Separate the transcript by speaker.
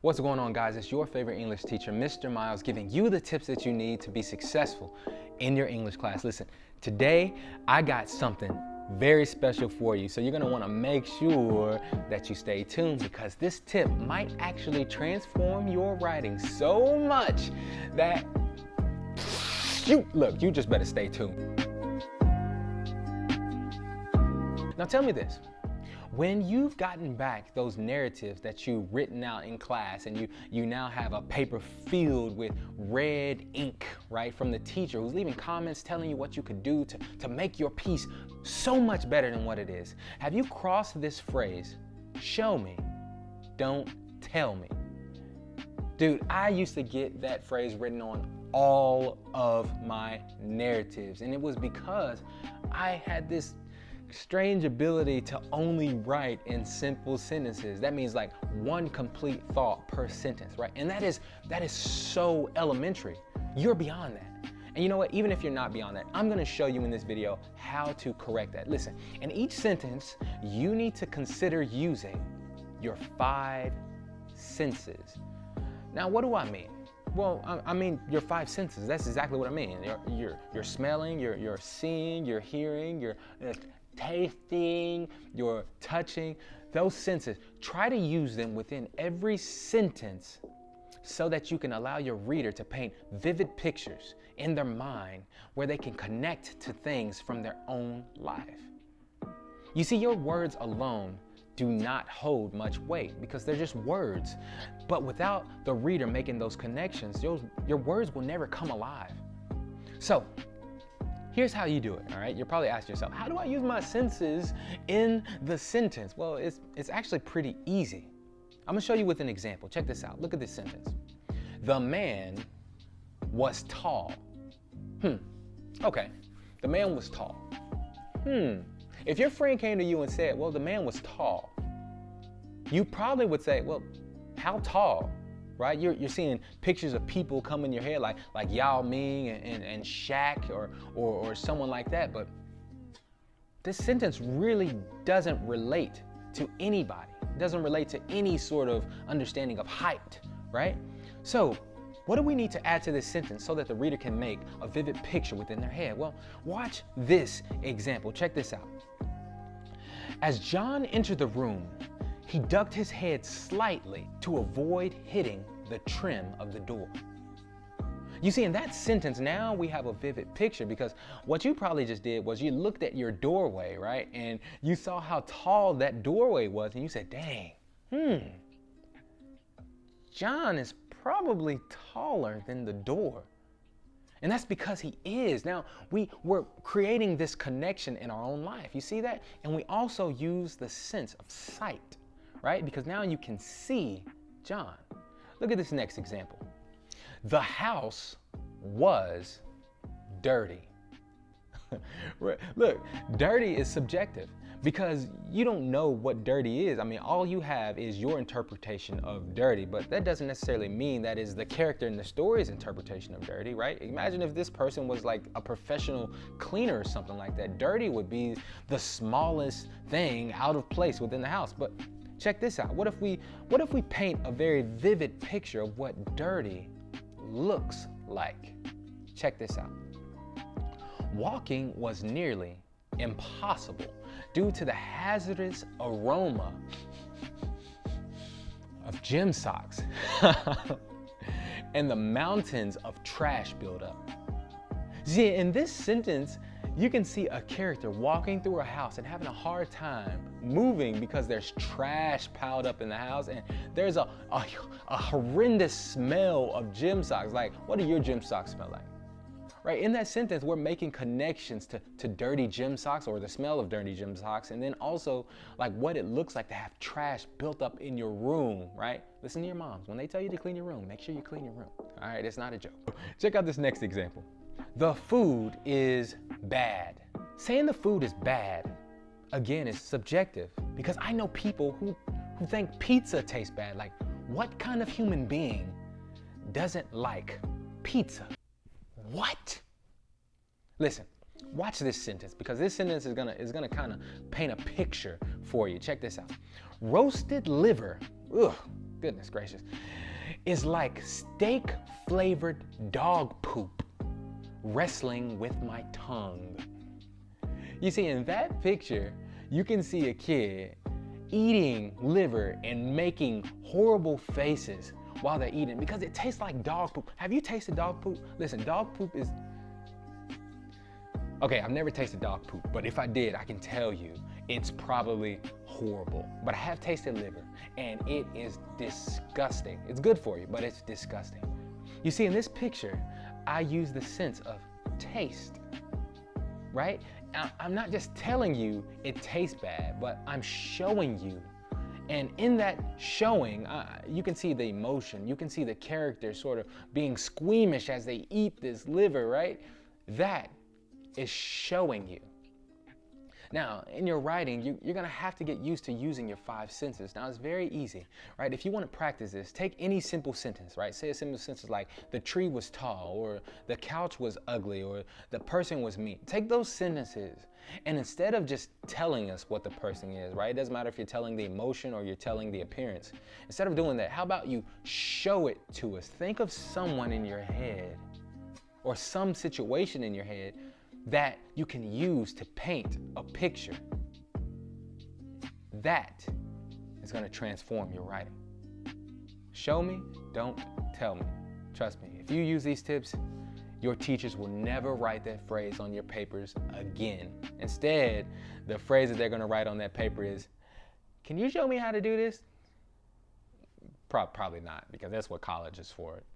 Speaker 1: What's going on, guys? It's your favorite English teacher, Mr. Miles, giving you the tips that you need to be successful in your English class. Listen, today I got something very special for you. So you're gonna wanna make sure that you stay tuned because this tip might actually transform your writing so much that you just better stay tuned. Now tell me this. When you've gotten back those narratives that you've written out in class and you now have a paper filled with red ink, right, from the teacher who's leaving comments telling you what you could do to make your piece so much better than what it is, have you crossed this phrase, show me, don't tell me? Dude, I used to get that phrase written on all of my narratives, and it was because I had this strange ability to only write in simple sentences. That means like one complete thought per sentence, right? And that is so elementary. You're beyond that. And you know what? Even if you're not beyond that, I'm gonna show you in this video how to correct that. Listen, in each sentence, you need to consider using your 5 senses. Now, what do I mean? Well, I mean your 5 senses. That's exactly what I mean. You're smelling, you're seeing, you're hearing, you're tasting, you're touching. Those senses, try to use them within every sentence so that you can allow your reader to paint vivid pictures in their mind where they can connect to things from their own life. You see, your words alone do not hold much weight because they're just words. But without the reader making those connections, your words will never come alive. So, here's how you do it, all right? You're probably asking yourself, how do I use my senses in the sentence? Well, it's actually pretty easy. I'm gonna show you with an example. Check this out. Look at this sentence. The man was tall. Okay, the man was tall. If your friend came to you and said, well, the man was tall, you probably would say, well, how tall? Right? You're seeing pictures of people come in your head like Yao Ming and Shaq or someone like that, but this sentence really doesn't relate to anybody. It doesn't relate to any sort of understanding of height, right? So what do we need to add to this sentence so that the reader can make a vivid picture within their head? Well, watch this example. Check this out. As John entered the room, he ducked his head slightly to avoid hitting the trim of the door. You see, in that sentence, now we have a vivid picture because what you probably just did was you looked at your doorway, right? And you saw how tall that doorway was and you said, dang, John is probably taller than the door. And that's because he is. Now, we're creating this connection in our own life. You see that? And we also use the sense of sight, right? Because now you can see John. Look at this next example. The house was dirty. Look, dirty is subjective because you don't know what dirty is. I mean, all you have is your interpretation of dirty, but that doesn't necessarily mean that is the character in the story's interpretation of dirty, right? Imagine if this person was like a professional cleaner or something like that. Dirty would be the smallest thing out of place within the house. But check this out. What if we paint a very vivid picture of what dirty looks like? Check this out. Walking was nearly impossible due to the hazardous aroma of gym socks and the mountains of trash buildup. See, in this sentence, you can see a character walking through a house and having a hard time moving because there's trash piled up in the house and there's a horrendous smell of gym socks. Like, what do your gym socks smell like? Right? In that sentence, we're making connections to dirty gym socks or the smell of dirty gym socks, and then also like what it looks like to have trash built up in your room, right? Listen to your moms. When they tell you to clean your room, make sure you clean your room. All right, it's not a joke. Check out this next example. The food is bad. Saying the food is bad, again, is subjective because I know people who think pizza tastes bad. Like, what kind of human being doesn't like pizza? What? Listen, watch this sentence because this sentence is gonna kind of paint a picture for you. Check this out. Roasted liver, goodness gracious, is like steak flavored dog poop wrestling with my tongue. You see, in that picture, you can see a kid eating liver and making horrible faces while they're eating because it tastes like dog poop. Have you tasted dog poop? Listen, dog poop is... Okay, I've never tasted dog poop, but if I did, I can tell you it's probably horrible. But I have tasted liver, and it is disgusting. It's good for you, but it's disgusting. You see, in this picture, I use the sense of taste, right? I'm not just telling you it tastes bad, but I'm showing you. And in that showing, you can see the emotion. You can see the character sort of being squeamish as they eat this liver, right? That is showing you. Now, in your writing, you're gonna have to get used to using your 5 senses. Now, it's very easy, right? If you wanna practice this, take any simple sentence, right? Say a simple sentence like, the tree was tall, or the couch was ugly, or the person was mean. Take those sentences, and instead of just telling us what the person is, right? It doesn't matter if you're telling the emotion or you're telling the appearance. Instead of doing that, how about you show it to us? Think of someone in your head, or some situation in your head that you can use to paint a picture. That is going to transform your writing. Show me, don't tell me. Trust me, if you use these tips, your teachers will never write that phrase on your papers again. Instead, the phrase that they're going to write on that paper is, can you show me how to do this? Probably not, because that's what college is for.